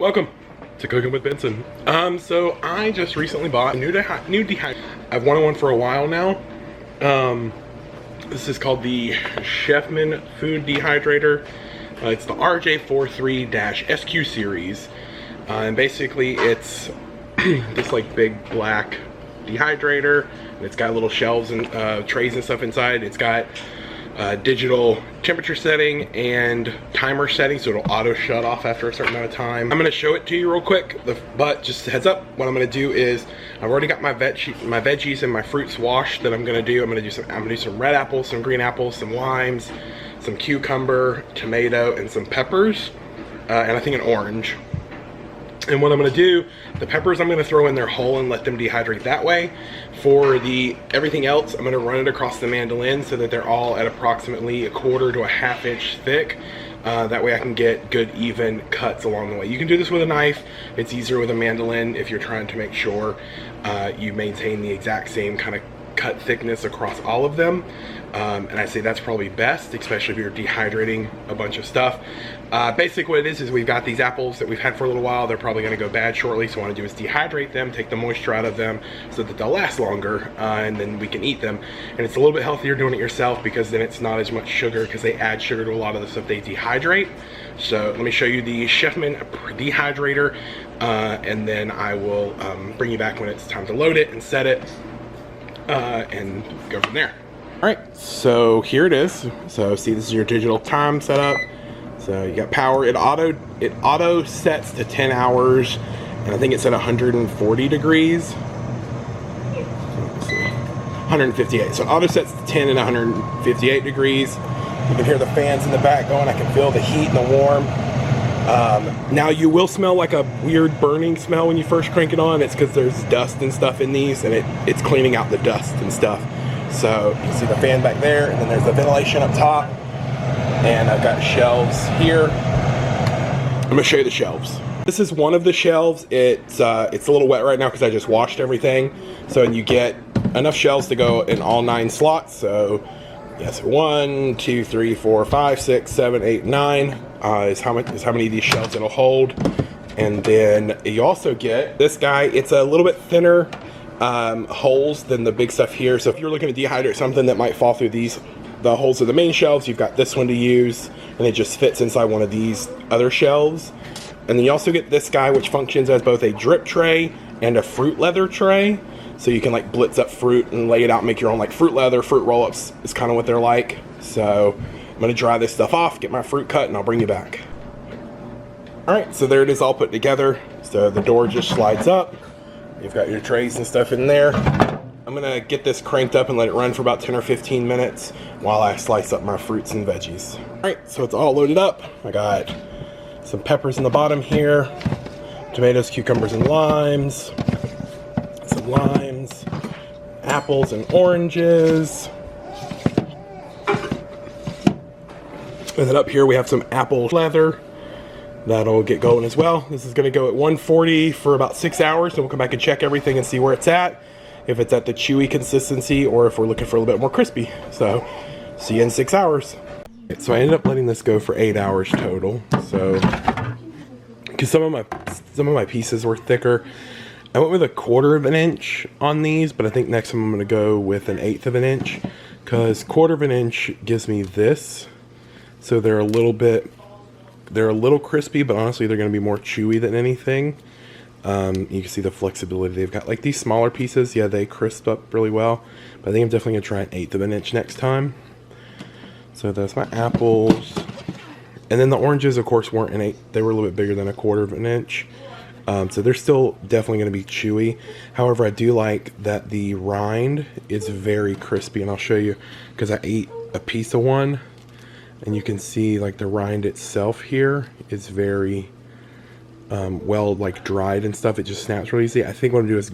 Welcome to Cooking with Benson. So I just recently bought a new dehydrator. I've wanted one for a while now. This is called the Cookman Food Dehydrator. It's the RJ43-SQ series. And basically it's this like big black dehydrator. And it's got little shelves and trays and stuff inside. It's got digital temperature setting and timer setting, so it'll auto shut off after a certain amount of time. I'm gonna show it to you real quick, but just a heads up, what I'm gonna do is I've already got my veggies and my fruits washed that I'm gonna do. I'm gonna do some red apples, some green apples, some limes, some cucumber, tomato, and some peppers, and I think an orange. And what I'm gonna do, the peppers I'm gonna throw in their whole and let them dehydrate that way. For everything else, I'm gonna run it across the mandolin so that they're all at approximately 1/4 to a 1/2 inch thick. That way I can get good even cuts along the way. You can do this with a knife. It's easier with a mandolin if you're trying to make sure you maintain the exact same kind of cut thickness across all of them. And I say that's probably best, especially if you're dehydrating a bunch of stuff. Basically what it is we've got these apples that we've had for a little while. They're probably gonna go bad shortly, so what I wanna do is dehydrate them, take the moisture out of them so that they'll last longer, and then we can eat them. And it's a little bit healthier doing it yourself because then it's not as much sugar, because they add sugar to a lot of the stuff they dehydrate. So let me show you the Cookman Dehydrator, and then I will bring you back when it's time to load it and set it, and go from there. All right, so here it is. So see, this is your digital time setup. So you got power. It auto sets to 10 hours, and I think it's at 140 degrees. Let's see, 158. So it auto sets to 10 and 158 degrees. You can hear the fans in the back going. I can feel the heat and the warm. Now you will smell like a weird burning smell when you first crank it on. It's because there's dust and stuff in these, and it's cleaning out the dust and stuff. So you can see the fan back there, and then there's the ventilation up top, and I've got shelves here. I'm gonna show you the shelves. This is one of the shelves. It's a little wet right now because I just washed everything. So you get enough shelves to go in all 9 slots. So yes, 1, 2, 3, 4, 5, 6, 7, 8, 9 is how many of these shelves it'll hold. And then you also get this guy. It's a little bit thinner holes than the big stuff here. So if you're looking to dehydrate something that might fall through the holes of the main shelves, you've got this one to use, and it just fits inside one of these other shelves. And then you also get this guy, which functions as both a drip tray and a fruit leather tray. So you can like blitz up fruit and lay it out, make your own like fruit leather. Fruit roll-ups is kind of what they're like. So I'm gonna dry this stuff off, get my fruit cut, and I'll bring you back. All right, so there it is all put together. So the door just slides up. You've got your trays and stuff in there. I'm gonna get this cranked up and let it run for about 10 or 15 minutes while I slice up my fruits and veggies. All right, so it's all loaded up. I got some peppers in the bottom here, tomatoes, cucumbers, and limes, some limes, apples and oranges. And then up here we have some apple leather. That'll get going as well. This is gonna go at 140 for about 6 hours, and we'll come back and check everything and see where it's at. If it's at the chewy consistency or if we're looking for a little bit more crispy. So, see you in 6 hours. So I ended up letting this go for 8 hours total. So, because some of my pieces were thicker. I went with 1/4 of an inch on these, but I think next time I'm gonna go with 1/8 of an inch, because 1/4 of an inch gives me this. So they're a little crispy, but honestly they're going to be more chewy than anything. You can see the flexibility they've got. Like these smaller pieces, yeah, they crisp up really well, but I think I'm definitely going to try 1/8 of an inch next time. So that's my apples. And then the oranges, of course, weren't an 1/8. They were a little bit bigger than 1/4 of an inch. So they're still definitely going to be chewy. However, I do like that the rind is very crispy, and I'll show you because I ate a piece of one. And you can see like the rind itself here is very well like dried and stuff. It just snaps really easy. I think what I'm gonna do is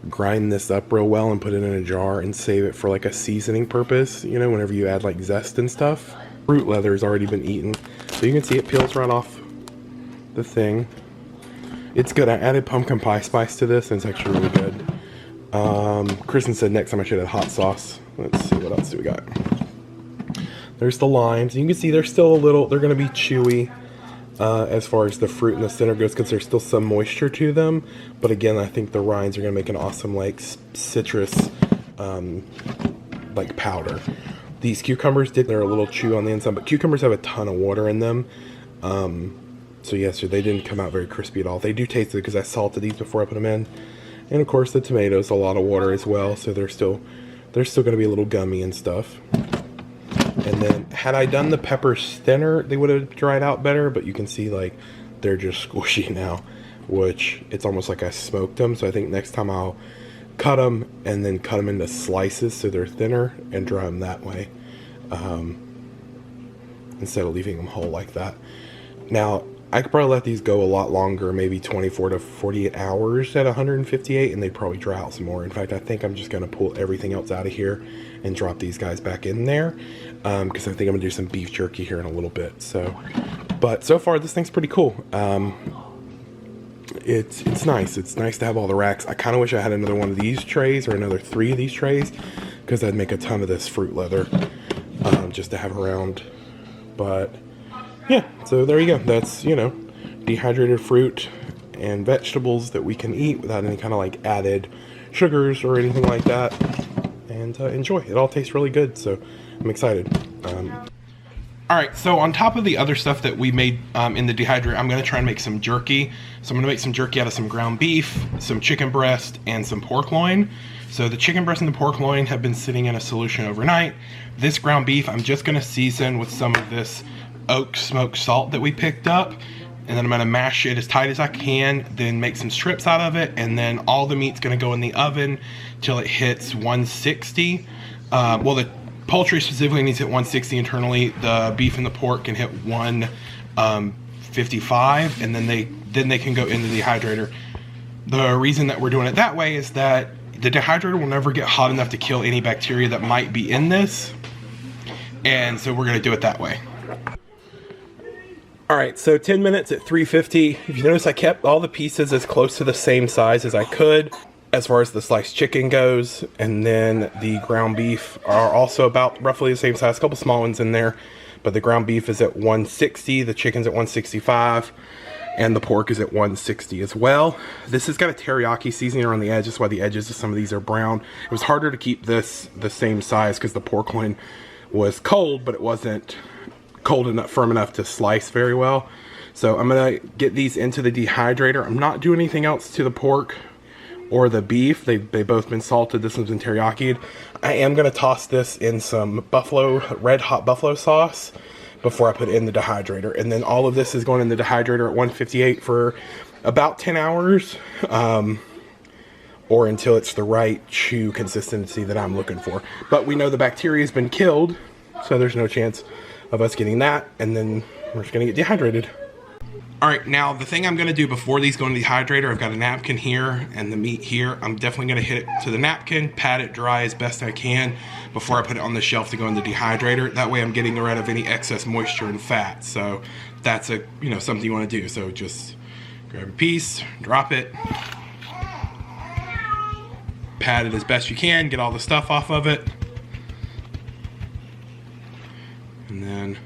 grind this up real well and put it in a jar and save it for like a seasoning purpose, you know, whenever you add like zest and stuff. Fruit leather has already been eaten, so you can see it peels right off the thing. It's good. I added pumpkin pie spice to this, and it's actually really good. Kristen said next time I should add hot sauce. Let's see, what else do we got? There's the limes. You can see they're still they're going to be chewy. as far as the fruit in the center goes, because there's still some moisture to them. But again, I think the rinds are going to make an awesome like citrus like powder. These cucumbers they're a little chew on the inside, but cucumbers have a ton of water in them. So yeah, so they didn't come out very crispy at all. They do taste it because I salted these before I put them in. And of course the tomatoes, a lot of water as well, so they're still going to be a little gummy and stuff. And then had I done the peppers thinner, they would have dried out better, but you can see like they're just squishy now, which it's almost like I smoked them. So I think next time I'll cut them and then cut them into slices so they're thinner and dry them that way, instead of leaving them whole like that. Now I could probably let these go a lot longer, maybe 24 to 48 hours at 158, and they'd probably dry out some more. In fact, I think I'm just going to pull everything else out of here and drop these guys back in there, because I think I'm going to do some beef jerky here in a little bit. So, but so far this thing's pretty cool. It's nice. It's nice to have all the racks. I kind of wish I had another one of these trays or another 3 of these trays, because I'd make a ton of this fruit leather just to have around. But yeah, so there you go. That's, you know, dehydrated fruit and vegetables that we can eat without any kind of like added sugars or anything like that, and enjoy. It all tastes really good, so I'm excited. Alright, so on top of the other stuff that we made in the dehydrator, I'm going to try and make some jerky. So I'm going to make some jerky out of some ground beef, some chicken breast, and some pork loin. So the chicken breast and the pork loin have been sitting in a solution overnight. This ground beef I'm just going to season with some of this oak smoked salt that we picked up, and then I'm going to mash it as tight as I can, then make some strips out of it, and then all the meat's going to go in the oven till it hits 160. Well, the poultry specifically needs to hit 160 internally. The beef and the pork can hit 155, and then they can go into the dehydrator. The reason that we're doing it that way is that the dehydrator will never get hot enough to kill any bacteria that might be in this, and so we're going to do it that way. Alright, so 10 minutes at 350. If you notice, I kept all the pieces as close to the same size as I could as far as the sliced chicken goes, and then the ground beef are also about roughly the same size. A couple small ones in there, but the ground beef is at 160, the chicken's at 165, and the pork is at 160 as well. This has got a teriyaki seasoning around the edge. That's why the edges of some of these are brown. It was harder to keep this the same size because the pork loin was cold, but it wasn't cold enough, firm enough to slice very well. So I'm gonna get these into the dehydrator. I'm not doing anything else to the pork or the beef. They've both been salted. This one's been teriyaki'd. I am gonna toss this in some red hot buffalo sauce before I put it in the dehydrator. And then all of this is going in the dehydrator at 158 for about 10 hours, or until it's the right chew consistency that I'm looking for. But we know the bacteria has been killed, so there's no chance of us getting that, and then we're just gonna get dehydrated. Alright, now the thing I'm gonna do before these go in the dehydrator, I've got a napkin here and the meat here. I'm definitely gonna hit it to the napkin, pat it dry as best I can before I put it on the shelf to go in the dehydrator. That way I'm getting rid of any excess moisture and fat. So that's something you wanna do. So just grab a piece, drop it, pat it as best you can, get all the stuff off of it, and then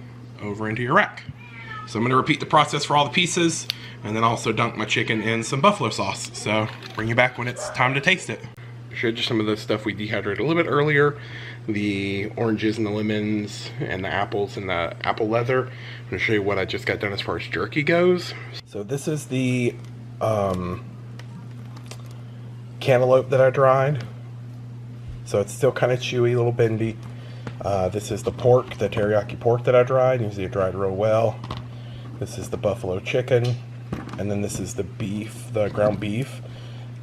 over into your rack. So I'm going to repeat the process for all the pieces, and then also dunk my chicken in some buffalo sauce. So bring you back when it's time to taste it. I showed you some of the stuff we dehydrated a little bit earlier. The oranges and the lemons and the apples and the apple leather. I'm going to show you what I just got done as far as jerky goes. So this is the cantaloupe that I dried. So it's still kind of chewy, a little bendy. This is the pork, the teriyaki pork that I dried. You see it dried real well. This is the buffalo chicken. And then this is the beef, the ground beef.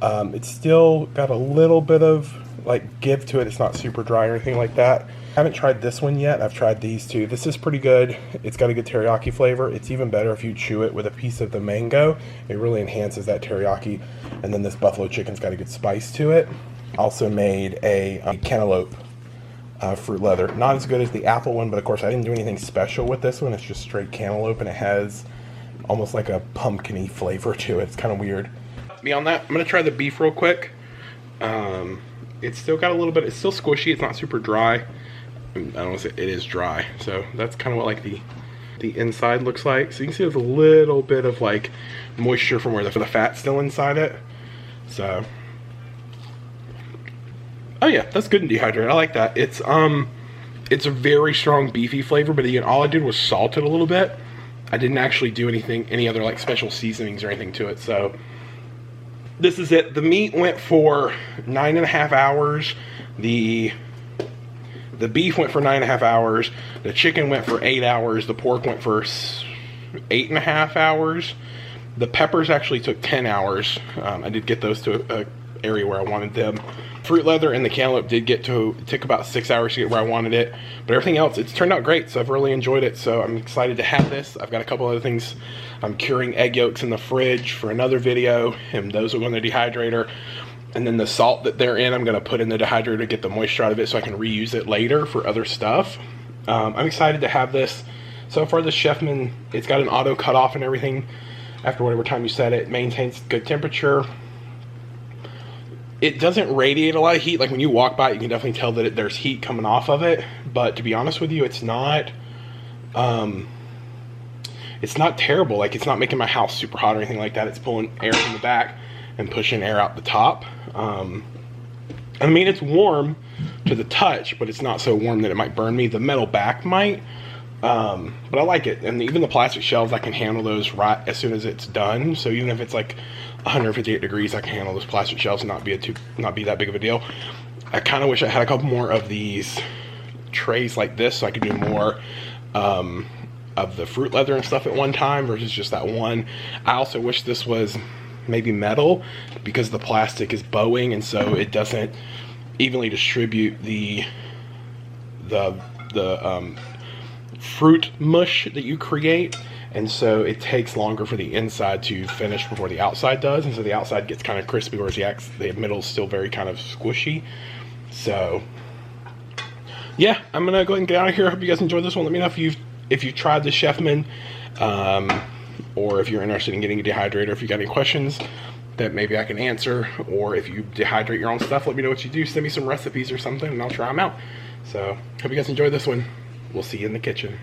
It's still got a little bit of like give to it. It's not super dry or anything like that. I haven't tried this one yet. I've tried these two. This is pretty good. It's got a good teriyaki flavor. It's even better if you chew it with a piece of the mango. It really enhances that teriyaki. And then this buffalo chicken's got a good spice to it. Also made a cantaloupe fruit leather. Not as good as the apple one, but of course I didn't do anything special with this one. It's just straight cantaloupe, and it has almost like a pumpkin-y flavor to it. It's kind of weird. Beyond that, I'm going to try the beef real quick. It's still got a little bit, it's still squishy. It's not super dry. I don't want to say it is dry. So that's kind of what like the the inside looks like. So you can see there's a little bit of like moisture from where the fat's still inside it. So, oh yeah, that's good and dehydrated. I like that. It's a very strong beefy flavor, but again, all I did was salt it a little bit. I didn't actually do any other like special seasonings or anything to it. So this is it. The meat went for 9.5 hours. The beef went for 9.5 hours. The chicken went for 8 hours. The pork went for 8.5 hours. The peppers actually took 10 hours. I did get those to an area where I wanted them. Fruit leather and the cantaloupe did get to, it took about 6 hours to get where I wanted it. But everything else, it's turned out great. So I've really enjoyed it. So I'm excited to have this. I've got a couple other things. I'm curing egg yolks in the fridge for another video. And those will go in the dehydrator. And then the salt that they're in, I'm going to put in the dehydrator to get the moisture out of it so I can reuse it later for other stuff. I'm excited to have this. So far, the Chefman, it's got an auto cutoff and everything. After whatever time you set it, it maintains good temperature. It doesn't radiate a lot of heat. Like when you walk by it, you can definitely tell that there's heat coming off of it. But to be honest with you, it's not terrible. Like it's not making my house super hot or anything like that. It's pulling air from the back and pushing air out the top. I mean, it's warm to the touch, but it's not so warm that it might burn me. The metal back might, but I like it. And even the plastic shelves, I can handle those right as soon as it's done. So even if it's like 158 degrees, I can handle those plastic shelves and not be that big of a deal. I kind of wish I had a couple more of these trays like this so I could do more of the fruit leather and stuff at one time versus just that one. I also wish this was maybe metal because the plastic is bowing and so it doesn't evenly distribute the fruit mush that you create, and so it takes longer for the inside to finish before the outside does, and so the outside gets kind of crispy whereas the middle is still very kind of squishy. So yeah, I'm gonna go ahead and get out of here. I hope you guys enjoyed this one. Let me know if you've tried the Chefman, or if you're interested in getting a dehydrator. If you got any questions that maybe I can answer, or if you dehydrate your own stuff, let me know what you do. Send me some recipes or something and I'll try them out. So hope you guys enjoyed this one. We'll see you in the kitchen.